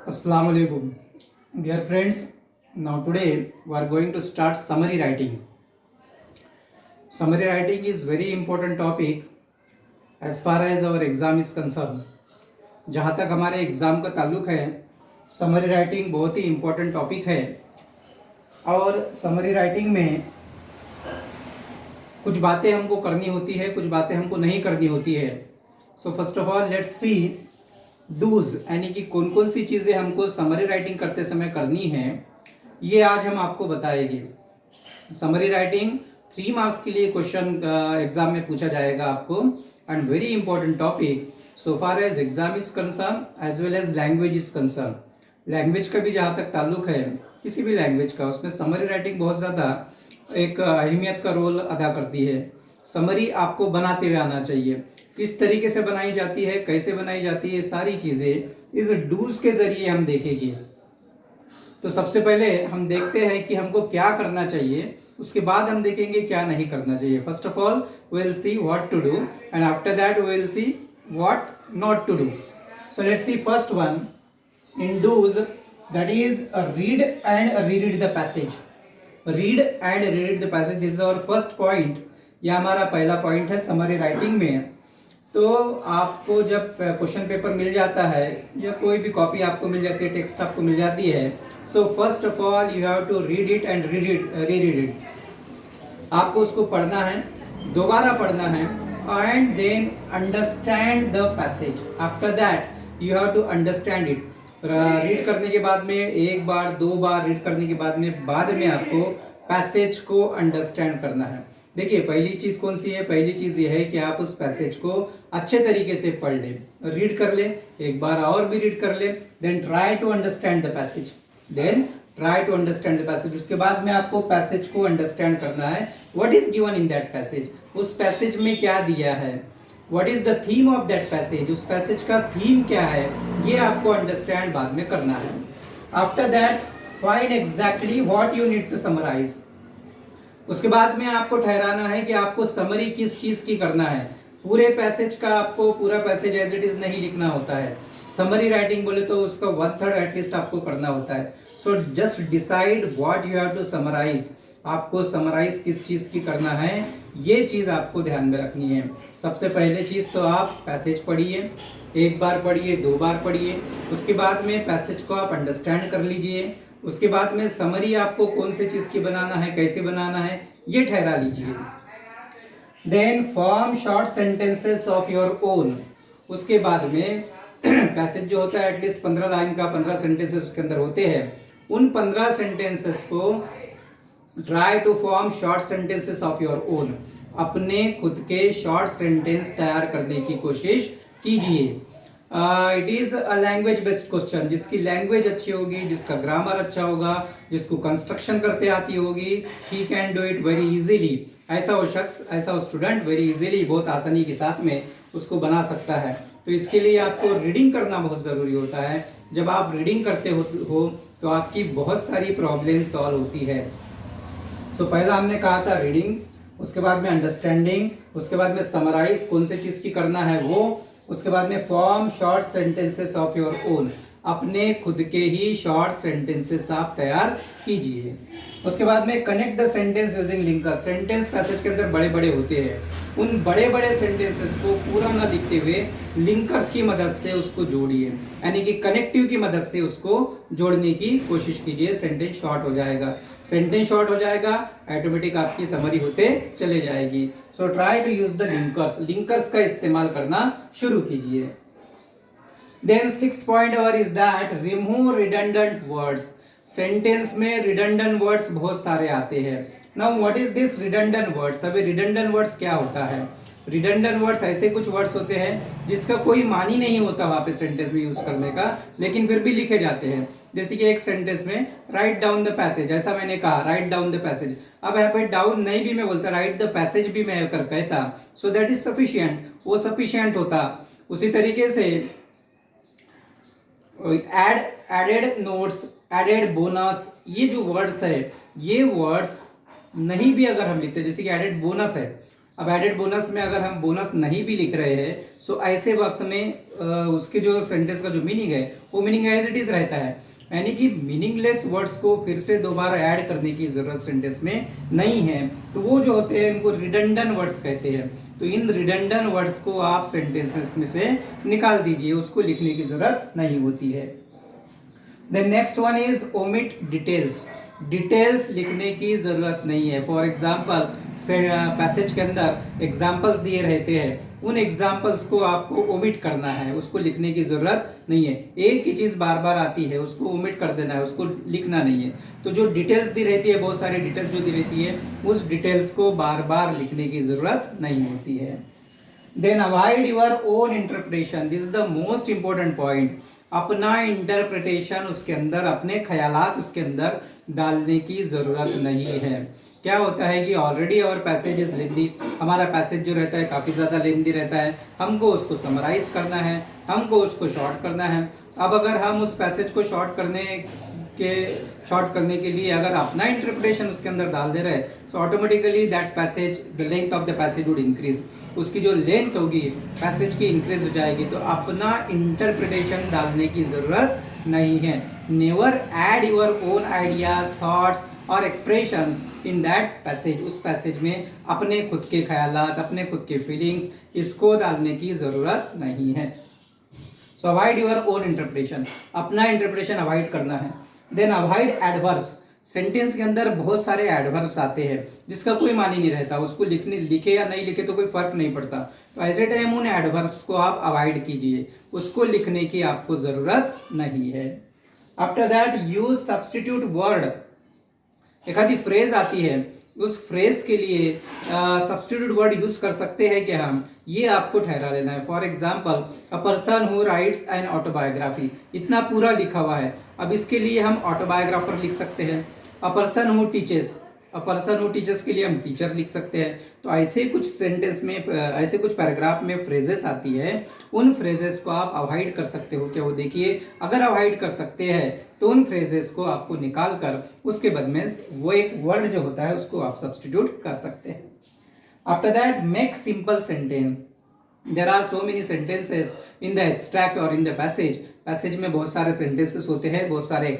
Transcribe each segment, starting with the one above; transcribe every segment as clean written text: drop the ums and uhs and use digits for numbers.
Assalamu alaikum. Dear friends, now today we are going to start summary writing. Summary writing is very important topic as far as our exam is concerned. जहाँ तक हमारे exam का ताल्लुक है, summary writing बहुत ही important topic है और summary writing में कुछ बातें हमको करनी होती है, कुछ बातें हमको नहीं करनी होती है. So first of all let's see do's, यानी कि कौन कौन सी चीज़ें हमको समरी राइटिंग करते समय करनी है, ये आज हम आपको बताएंगे. समरी राइटिंग 3 मार्क्स के लिए क्वेश्चन एग्जाम में पूछा जाएगा आपको and very important topic so far as exam is concern as well as language is concern. Language का भी जहाँ तक ताल्लुक है, किसी भी लैंग्वेज का, उसमें समरी राइटिंग बहुत ज़्यादा एक अहमियत का रोल अदा करती है. समरी आपको बनाते हुए आना चाहिए. किस तरीके से बनाई जाती है, कैसे बनाई जाती है, सारी चीज़ें इस डूज के ज़रिए हम देखेंगे. तो सबसे पहले हम देखते हैं कि हमको क्या करना चाहिए, उसके बाद हम देखेंगे क्या नहीं करना चाहिए. First of all we will see what to do and after that we will see what not to do. So let's see first one in do's, that is read and read the passage. Read and read the passage, this is our first point. यह हमारा पहला point है summary writing में. तो आपको जब question paper मिल जाता है या कोई भी कॉपी आपको मिल जाती है, टेक्स्ट आपको मिल जाती है, so first of all you have to read it and read it. आपको उसको पढ़ना है, दोबारा पढ़ना है and then understand the passage. After that you have to understand it. Read करने के बाद में एक बार, 2 बार रीड करने के बाद में आपको पैसेज को अंडरस्टैंड करना है. देखिए पहली चीज कौन सी है, पहली चीज ये है कि आप उस पैसेज को अच्छे तरीके से पढ़ ले, रीड कर ले, एक बार और भी रीड कर ले, then try to understand the passage. उसके बाद में आपको पैसेज को अंडरस्टैंड करना है. What is given in that passage, उस पैसेज में क्या दिया है, what is the theme of that passage, उस पैसेज का थीम क्या है, ये आपको अंडरस्टैंड बाद में करना है. After that find exactly what you need to summarise. उसके बाद में आपको ठहराना है कि आपको समरी किस चीज की करना है. पूरे पैसेज का आपको पूरा पैसेज एज इट इज नहीं लिखना होता है. समरी राइटिंग बोले तो उसका 1/3 एटलीस्ट आपको करना होता है. So just decide what you have to summarise. आपको समराइज किस चीज की करना है, ये चीज आपको ध्यान में रखनी है. सबसे पहले चीज तो आप पैसेज पढ़िए, एक बार पढ़िए, 2 बार पढ़िए. उसके बाद में पैसेज को आप अंडरस्टैंड कर लीजिए. उसके बाद में समरी आपको कौन सी चीज की बनाना है, कैसे बनाना है, ये ठहरा लीजिए. Then form short sentences of your own. उसके बाद में पैसेज जो होता है एटलीस्ट 15 लाइन का, 15 सेंटेंसेस उसके अंदर होते हैं. उन 15 सेंटेंसेस को try to form short sentences of your own. अपने खुद के शॉर्ट सेंटेंस तैयार करने की कोशिश कीजिए. It is a language based question. जिसकी लैंग्वेज अच्छी होगी, जिसका ग्रामर अच्छा होगा, जिसको कंस्ट्रक्शन करते आती होगी, he can do it very easily. ऐसा वो शख्स, ऐसा वो स्टूडेंट वेरी इजीली, बहुत आसानी के साथ में उसको बना सकता है. तो इसके लिए आपको रीडिंग करना बहुत ज़रूरी होता है. जब आप रीडिंग करते हो तो आपकी बहुत सारी प्रॉब्लम सॉल्व होती है. सो पहला हमने कहा था रीडिंग, उसके बाद में अंडरस्टैंडिंग, उसके बाद में समराइज कौन सी चीज़ की करना है वो, उसके बाद में form short sentences of your own. अपने खुद के ही शॉर्ट सेंटेंसेस आप तैयार कीजिए. उसके बाद में connect the sentence using linker. Sentence passage के अंदर बड़े बड़े होते हैं, उन बड़े बड़े सेंटेंसेस को पूरा ना लिखते हुए लिंकर्स की मदद से उसको जोड़िए, यानी कि कनेक्टिव की मदद से उसको जोड़ने की कोशिश कीजिए. सेंटेंस शॉर्ट हो जाएगा. सेंटेंस शॉर्ट हो जाएगा, ऑटोमेटिक आपकी समरी होते चले जाएगी. So try to use the linkers. Linkers का इस्तेमाल करना शुरू कीजिए. देन 6th पॉइंट और is that remove redundant words. Sentence में रिडंडेंट वर्ड्स बहुत सारे आते हैं. Now what is this redundant words. अभी रिडंडेंट वर्ड्स क्या होता है. रिडंडेंट वर्ड्स ऐसे कुछ वर्ड्स होते हैं जिसका कोई मान ही नहीं होता वहां पे सेंटेंस में यूज करने का, लेकिन फिर भी लिखे जाते हैं. जैसे कि एक सेंटेंस में राइट डाउन द पैसेज, ऐसा मैंने कहा राइट डाउन द पैसेज. अब यहाँ पे डाउन नहीं भी मैं बोलता, राइट द पैसेज भी मैं कर कहता, सो दैट इज सफिशिएंट, वो सफिशिएंट होता. उसी तरीके से एडेड नोट्स, एडेड बोनस, ये जो वर्ड्स है, ये वर्ड्स नहीं भी अगर हम लिखते हैं, जैसे कि एडेड बोनस है, अब एडेड बोनस में अगर हम बोनस नहीं भी लिख रहे हैं सो ऐसे वक्त में उसके जो सेंटेंस का जो मीनिंग है वो मीनिंग एज इट इज रहता है, यानी कि मीनिंगलेस वर्ड्स को फिर से दोबारा ऐड करने की जरूरत सेंटेंस में नहीं है। तो वो जो होते हैं इनको रिडंडेंट वर्ड्स कहते हैं। तो इन रिडंडेंट वर्ड्स को आप सेंटेंसेस में से निकाल दीजिए, उसको लिखने की जरूरत नहीं होती है। Then next one is omit details. Details लिखने की जरूरत नहीं है। फॉर एग्जाम्पल पैसेज के अंदर एग्जाम्पल्स दिए रहते हैं, उन एग्जाम्पल्स को आपको ओमिट करना है, उसको लिखने की जरूरत नहीं है। एक ही चीज बार बार आती है उसको ओमिट कर देना है, उसको लिखना नहीं है। तो जो डिटेल्स दी रहती है, बहुत सारी डिटेल्स जो दी रहती है, उस डिटेल्स को बार बार लिखने की जरूरत नहीं होती है। Then avoid your own interpretation, this is the most important point. अपना इंटरप्रिटेशन उसके अंदर, अपने ख्यालात उसके अंदर डालने की जरूरत नहीं है। क्या होता है कि ऑलरेडी और पैसेज इज लेंदी, हमारा पैसेज जो रहता है काफ़ी ज़्यादा लेंदी रहता है, हमको उसको समराइज करना है, हमको उसको शॉर्ट करना है। अब अगर हम उस पैसेज को शॉर्ट करने के लिए अगर अपना इंटरप्रिटेशन उसके अंदर डाल दे रहे हैं, so automatically that passage, the length of the passage would increase, उसकी जो लेंथ होगी पैसेज की इंक्रीज हो जाएगी। तो अपना इंटरप्रिटेशन डालने की जरूरत नहीं है। Never add your own ideas, thoughts और एक्सप्रेशंस इन दैट पैसेज, उस पैसेज में अपने खुद के ख्यालात, अपने खुद के फीलिंग्स, इसको डालने की जरूरत नहीं है। सो अवॉइड योर ओन इंटरप्रिटेशन, अपना इंटरप्रिटेशन अवॉइड करना है। Then avoid adverbs. सेंटेंस के अंदर बहुत सारे एडवर्ब्स आते हैं जिसका कोई मानी नहीं रहता, उसको लिखे या नहीं लिखे तो कोई फर्क नहीं पड़ता। तो ऐसे टाइम उन एडवर्ब्स को आप अवॉइड कीजिए, उसको लिखने की आपको जरूरत नहीं है। After that use substitute word. एक आधी फ्रेज आती है, उस फ्रेज के लिए सब्स्टिट्यूट वर्ड यूज कर सकते हैं क्या हम, ये आपको ठहरा लेना है। For example a person who rights an autobiography, इतना पूरा लिखा हुआ है, अब इसके लिए हम ऑटोबायोग्राफर लिख सकते हैं। A person who teaches, a person who teachers के लिए हम टीचर लिख सकते हैं। तो ऐसे कुछ सेंटेंस में, ऐसे कुछ पैराग्राफ में फ्रेजेस आती है, उन फ्रेजेस को आप अवॉइड कर सकते हो क्या, वो देखिए। अगर अवॉइड कर सकते हैं तो उन फ्रेजेस को आपको निकाल कर उसके बाद में वो एक वर्ड जो होता है उसको आप सब्स्टिट्यूट कर सकते हैं। After that make simple sentence. There are so many sentences in the extract और इन द पैसेज। पैसेज में बहुत सारे सेंटेंसेस होते हैं, बहुत सारे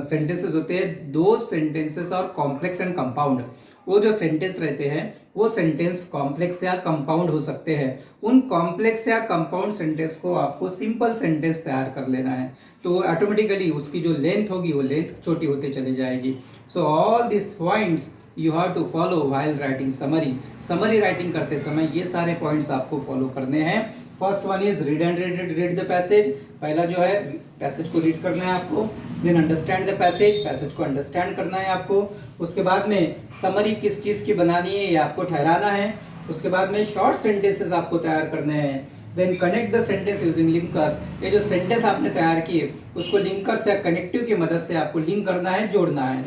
सेंटेंसेस होते हैं। दो सेंटेंसेस और कॉम्प्लेक्स एंड कंपाउंड, वो जो सेंटेंस रहते हैं वो सेंटेंस कॉम्प्लेक्स या कंपाउंड हो सकते हैं। उन कॉम्प्लेक्स या कंपाउंड सेंटेंस को आपको सिंपल सेंटेंस तैयार कर लेना है, तो ऑटोमेटिकली उसकी जो लेंथ होगी वो लेंथ छोटी होते चली जाएगी। So all this points you have to follow while writing summary. Summary writing करते समय ये सारे पॉइंट्स आपको फॉलो करने हैं। First one is read and read the passage. पहला जो है पैसेज को रीड करना है आपको। Then understand the passage, passage को अंडरस्टैंड करना है आपको। उसके बाद में समरी किस चीज़ की बनानी है ये आपको ठहराना है। उसके बाद में शॉर्ट सेंटेंसेस आपको तैयार करने हैं। Then connect the sentence using linkers, ये जो सेंटेंस आपने तैयार किए उसको लिंकर्स या कनेक्टिव की मदद से आपको लिंक करना है, जोड़ना है।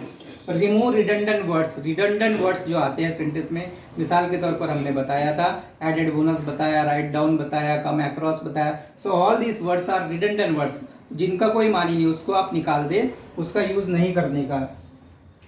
Remove redundant words, redundant words जो आते हैं सेंटेंस में, मिसाल के तौर पर हमने बताया था एडेड बोनस बताया, राइट डाउन बताया, कम अक्रॉस बताया। So all these words are redundant words, जिनका कोई मानी नहीं, उसको आप निकाल दें, उसका यूज नहीं करने का।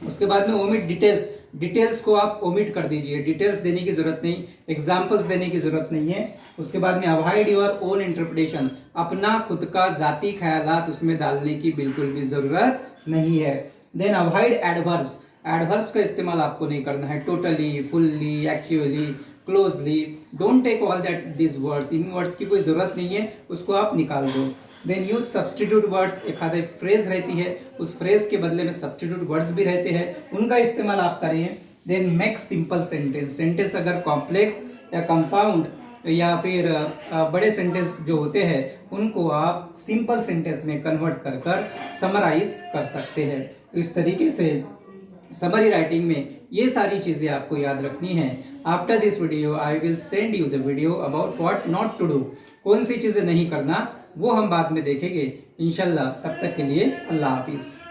उसके बाद में ओमिट डिटेल्स, डिटेल्स को आप ओमिट कर दीजिए, डिटेल्स देने की जरूरत नहीं, एग्जाम्पल्स देने की जरूरत नहीं है। उसके बाद में अवॉइड योर ओन इंटरप्रिटेशन, अपना खुद का जाती ख्यालात उसमें डालने की बिल्कुल भी जरूरत नहीं है। देन अवॉइड एडवर्ब्स, एडवर्ब्स का इस्तेमाल आपको नहीं करना है। Totally, fully, actually, closely, don't take all that this words, इन वर्ड्स की कोई जरूरत नहीं है, उसको आप निकाल दो। देन यूज सब्स्टिट्यूट वर्ड्स, एक आधे फ्रेज रहती है, उस फ्रेज के बदले में सब्स्टिट्यूट वर्ड्स भी रहते हैं, उनका इस्तेमाल आप करें। Then make simple sentence, sentence अगर कॉम्प्लेक्स या कंपाउंड या फिर बड़े सेंटेंस जो होते हैं उनको आप सिंपल सेंटेंस में कन्वर्ट कर कर समराइज कर सकते हैं। तो इस तरीके से समरी राइटिंग में ये सारी चीज़ें आपको याद रखनी है। After this video I will send you the video about what not to do, कौन सी चीज़ें नहीं करना वो हम बाद में देखेंगे इंशाल्लाह। तब तक के लिए अल्लाह हाफिज़।